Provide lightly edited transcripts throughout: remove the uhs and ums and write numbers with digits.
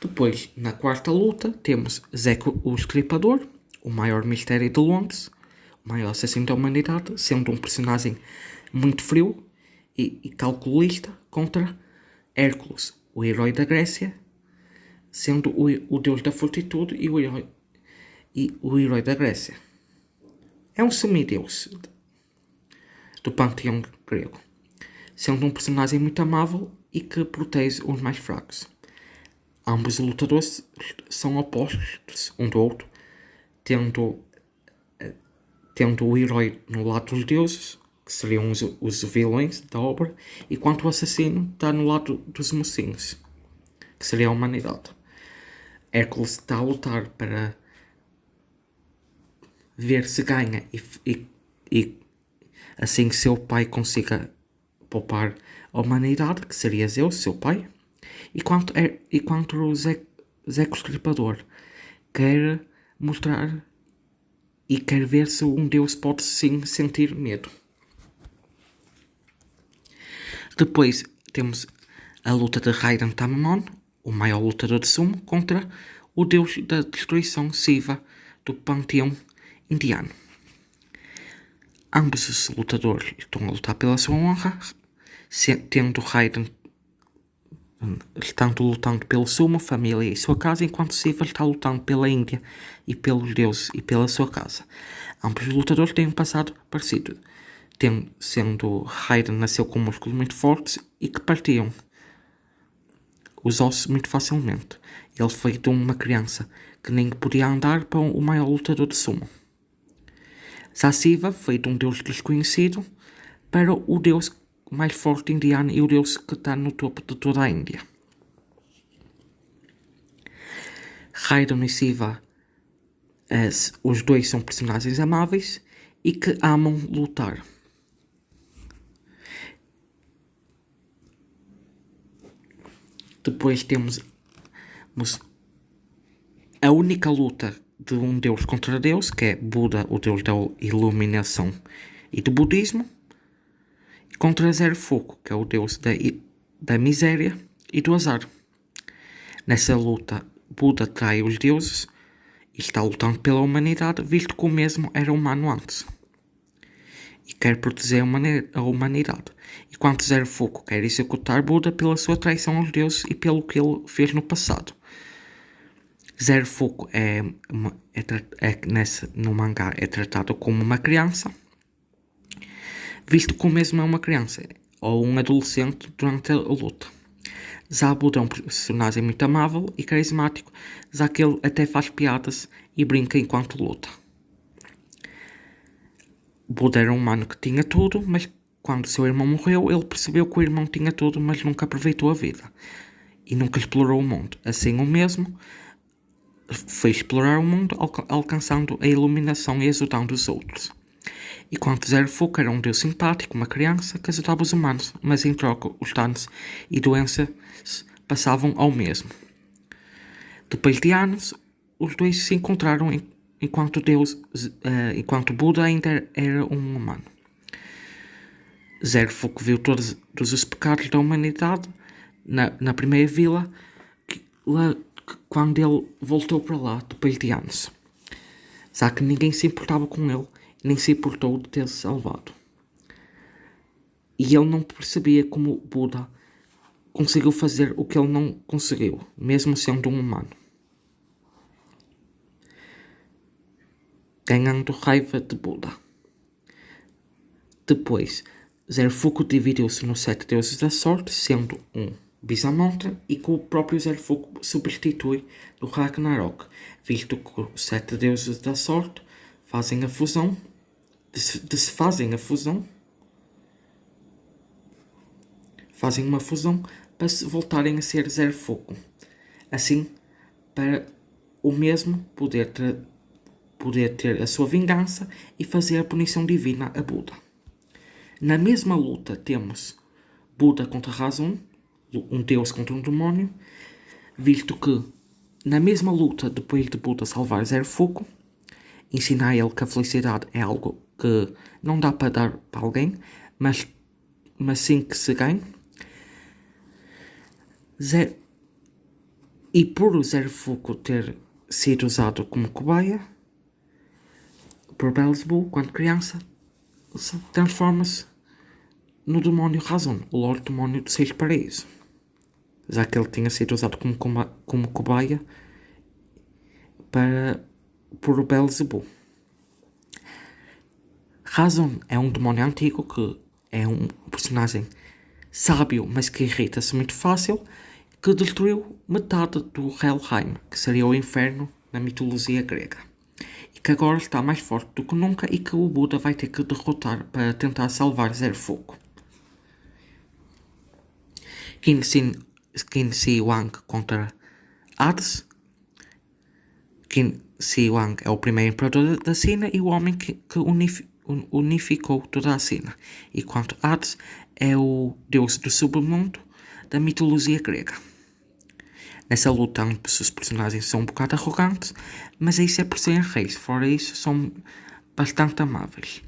Depois, na quarta luta, temos Zeco o Estripador, o maior mistério de Londres, o maior assassino da humanidade, sendo um personagem muito frio e calculista, contra Hércules, o herói da Grécia, sendo o deus da fortitude e o herói da Grécia. É um semideus do panteão grego, sendo um personagem muito amável e que protege os mais fracos. Ambos os lutadores são opostos um do outro, tendo o herói no lado dos deuses, que seriam os vilões da obra, enquanto o assassino está no lado dos mocinhos, que seria a humanidade. Hércules está a lutar para ver se ganha e assim seu pai consiga poupar a humanidade, que seria Zeus, seu pai, enquanto o Zeco Estripador quer mostrar e quer ver se um deus pode sim sentir medo. Depois temos a luta de Raiden Tamamon, o maior lutador de sumo, contra o deus da destruição Shiva do panteão indiano. Ambos os lutadores estão a lutar pela sua honra, tendo Raiden estando lutando pelo sumo, família e sua casa, enquanto Shiva está lutando pela Índia e pelos deuses e pela sua casa. Ambos os lutadores têm um passado parecido, sendo Raiden nasceu com músculos muito fortes e que partiam os ossos muito facilmente. Ele foi de uma criança que nem podia andar para o maior lutador de sumo. Já Shiva foi de um deus desconhecido para o deus mais forte indiano e o deus que está no topo de toda a Índia. Raiden e Shiva, os dois são personagens amáveis e que amam lutar. Depois temos a única luta de um deus contra Deus, que é Buda, o deus da iluminação e do budismo, contra Zero Foco, que é o deus da miséria e do azar. Nessa luta, Buda trai os deuses e está lutando pela humanidade, visto que o mesmo era humano antes e quer proteger a humanidade, enquanto Zero Foco quer executar Buda pela sua traição aos deuses e pelo que ele fez no passado. Zero Foco no mangá é tratado como uma criança, visto que o mesmo é uma criança ou um adolescente durante a luta. Já Buda é um personagem muito amável e carismático, já que ele até faz piadas e brinca enquanto luta. Buda era um humano que tinha tudo, mas quando seu irmão morreu, ele percebeu que o irmão tinha tudo, mas nunca aproveitou a vida e nunca explorou o mundo. Assim, o mesmo foi explorar o mundo, alcançando a iluminação e ajudando os outros. Enquanto Zero Foco era um deus simpático, uma criança que ajudava os humanos, mas em troca os danos e doenças passavam ao mesmo. Depois de anos, os dois se encontraram enquanto Buda ainda era um humano. Zero Foco viu todos os pecados da humanidade na primeira vila quando ele voltou para lá depois de anos. Já que ninguém se importava com ele, nem se importou de ter-se salvado. E ele não percebia como Buda conseguiu fazer o que ele não conseguiu, mesmo sendo um humano. Ganhando raiva de Buda. Depois, Zero Foco dividiu-se nos 7 deuses da sorte, sendo um Bisamontra, e que o próprio Zero Foco substitui do Ragnarok, visto que os 7 deuses da sorte fazem a fusão, fazem uma fusão para se voltarem a ser Zero Foco. Assim, para o mesmo poder ter a sua vingança e fazer a punição divina a Buda. Na mesma luta temos Buda contra Razum, um deus contra um demónio, visto que na mesma luta, depois de Buda salvar Zero Foco, ensinar a ele que a felicidade é algo que não dá para dar para alguém, mas sim que se ganha. E por o Zero Foco ter sido usado como cobaia por Beelzebub quando criança, transforma-se no demónio Razon, o Lorde Demónio de Seis Paraísos, já que ele tinha sido usado como cobaia por Beelzebub. Razon é um demónio antigo que é um personagem sábio, mas que irrita-se muito fácil, que destruiu metade do Helheim, que seria o inferno na mitologia grega, e que agora está mais forte do que nunca e que o Buda vai ter que derrotar para tentar salvar Zero Foco. Qin Shi Huang contra Hades. Qin Shi Huang é o primeiro imperador da China e o homem que unificou toda a China, enquanto Hades é o deus do submundo da mitologia grega. Nessa luta, ambos os personagens são um bocado arrogantes, mas isso é por serem reis, fora isso, são bastante amáveis.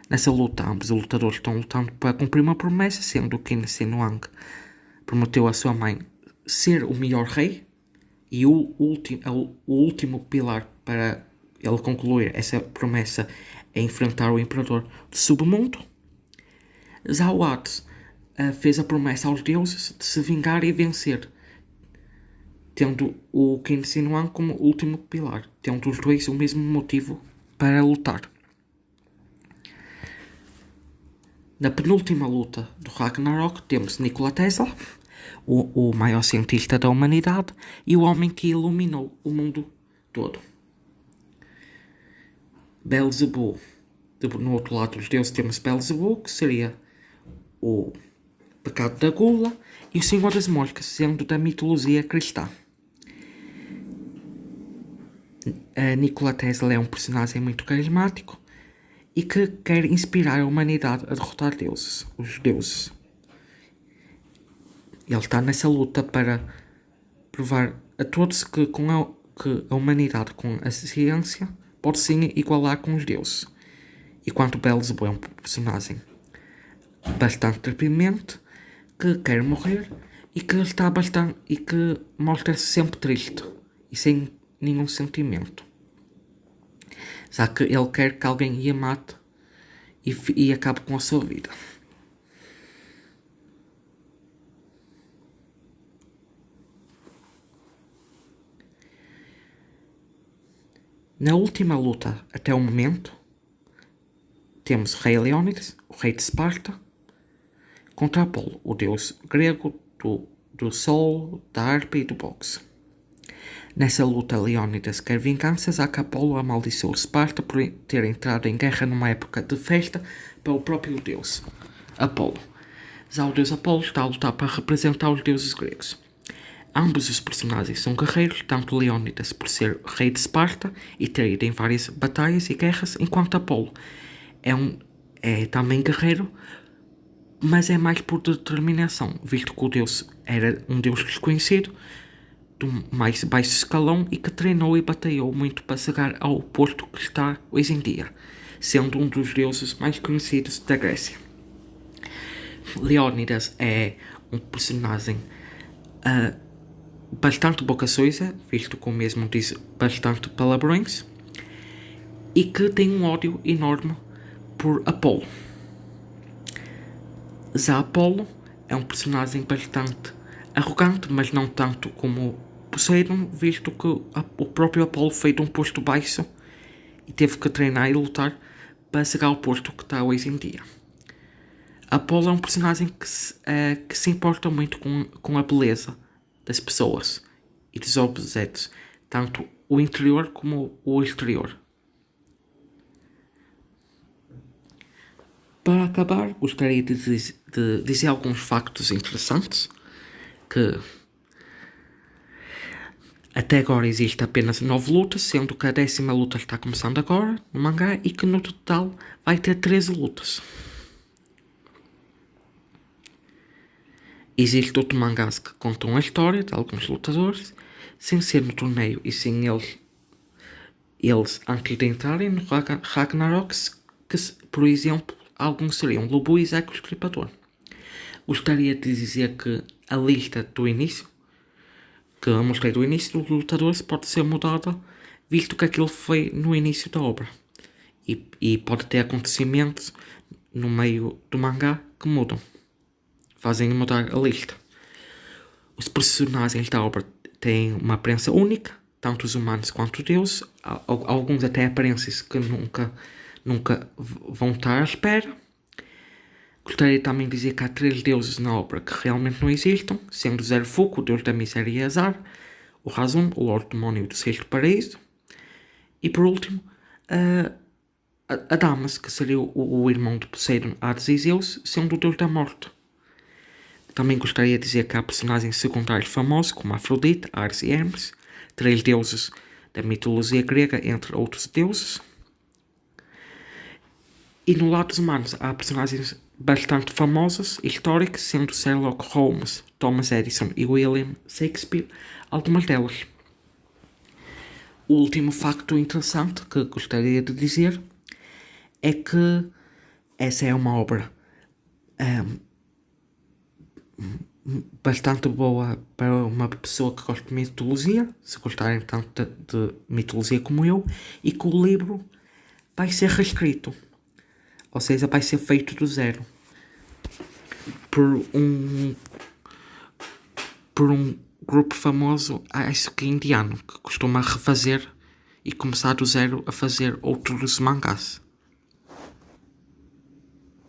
Nessa luta, ambos os lutadores estão lutando para cumprir uma promessa, sendo que Qin Shi Huang prometeu à sua mãe ser o melhor rei, e o último pilar para ele concluir essa promessa é enfrentar o imperador do submundo. Já o Hades fez a promessa aos deuses de se vingar e vencer, tendo o Qin Shi Huang como último pilar, tendo os dois o mesmo motivo para lutar. Na penúltima luta do Ragnarok temos Nikola Tesla, o maior cientista da humanidade e o homem que iluminou o mundo todo. Beelzebub. No outro lado dos deuses temos Beelzebub, que seria o pecado da gula, e o Senhor das Moscas, sendo da mitologia cristã. Nikola Tesla é um personagem muito carismático e que quer inspirar a humanidade a derrotar os deuses. Ele está nessa luta para provar a todos que a humanidade com a ciência pode sim igualar com os deuses. Enquanto Beelzebub é um personagem bastante deprimente, que quer morrer e que mostra-se sempre triste e sem nenhum sentimento, já que ele quer que alguém o mate e acabe com a sua vida. Na última luta até o momento, temos Rei Leónidas, o rei de Esparta, contra Apolo, o deus grego do sol, da harpa e do boxe. Nessa luta, Leónidas quer vingança, já que Apolo amaldiçoou Esparta por ter entrado em guerra numa época de festa para o próprio deus Apolo. Já o deus Apolo está a lutar para representar os deuses gregos. Ambos os personagens são guerreiros, tanto Leónidas por ser rei de Esparta e ter ido em várias batalhas e guerras, enquanto Apolo é também guerreiro, mas é mais por determinação, visto que o deus era um deus desconhecido, do mais baixo escalão e que treinou e batalhou muito para chegar ao posto que está hoje em dia, sendo um dos deuses mais conhecidos da Grécia. Leónidas é um personagem bastante boca suja, visto que o mesmo diz bastante palavrões, e que tem um ódio enorme por Apolo. Já Apolo é um personagem bastante arrogante, mas não tanto como Poseidon, visto que o próprio Apolo foi de um posto baixo e teve que treinar e lutar para chegar ao posto que está hoje em dia. Apolo é um personagem que se importa muito com a beleza das pessoas e dos objetos, tanto o interior como o exterior. Para acabar, gostaria de dizer alguns factos interessantes, que até agora existe apenas 9 lutas, sendo que a 10ª luta está começando agora no mangá e que no total vai ter 13 lutas. Existe outro mangás que contam a história de alguns lutadores, sem ser no torneio e sem eles antes de entrarem no Ragnarok, que, por exemplo, alguns seriam Lobo e Zeco Estripador. Gostaria de dizer que a lista do início que eu mostrei do início dos lutadores pode ser mudada, visto que aquilo foi no início da obra. E pode ter acontecimentos no meio do mangá que mudam, fazem mudar a lista. Os personagens da obra têm uma aparência única, tanto os humanos quanto os deuses, alguns até aparências que nunca vão estar à espera. Gostaria também de dizer que há 3 deuses na obra que realmente não existam, sendo Zerfuku, o deus da miséria e azar, o Razum, o Lorde Demónio do Sexto Paraíso, e por último, Adamas, que seria o irmão de Poseidon, Hades e Zeus, sendo o deus da morte. Também gostaria de dizer que há personagens secundários famosos, como Afrodite, Ares e Hermes, 3 deuses da mitologia grega, entre outros deuses. E no lado dos humanos há personagens bastante famosas e históricas, sendo Sherlock Holmes, Thomas Edison e William Shakespeare algumas delas. O último facto interessante que gostaria de dizer é que essa é uma obra bastante boa para uma pessoa que gosta de mitologia, se gostarem tanto de mitologia como eu, e que o livro vai ser reescrito, ou seja, vai ser feito do zero por um grupo famoso, acho que indiano, que costuma refazer e começar do zero a fazer outros mangás.